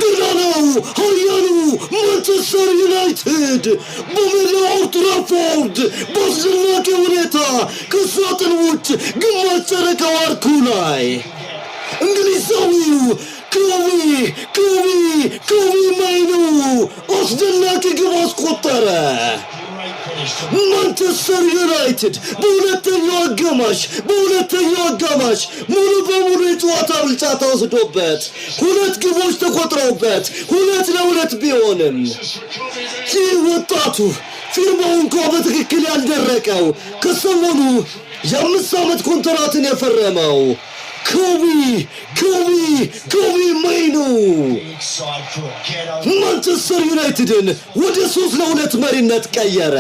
ድራናው ኃያሉ ማንቸስተር ዩናይትድ በሜዳው ኦልድ ትራፎርድ በአስደናቂ ሁኔታ ከሳጥን ውጭ ግማሽ ጨረቃ አርኩ ላይ እንግሊዛዊው ኮቢ ማይኑ አስደናቂ ግብ አስቆጠረ። ማንቸስተር ዩናይትድ በሁለተኛው አጋማሽ ሙሉ በሙሉ የጨዋታ ብልጫ ተወስዶበት ሁለት ግቦች ተቆጥረውበት 2-2 ቢሆንም ይህ ወጣቱ ፊርማውን እንኳ በትክክል ያልደረቀው ከሰሞኑ የ5 ዓመት ኮንትራትን የፈረመው ኮቢ ማይኑ ማንቸስተር ዩናይትድን ወደ 3-2 መሪነት ቀየረ።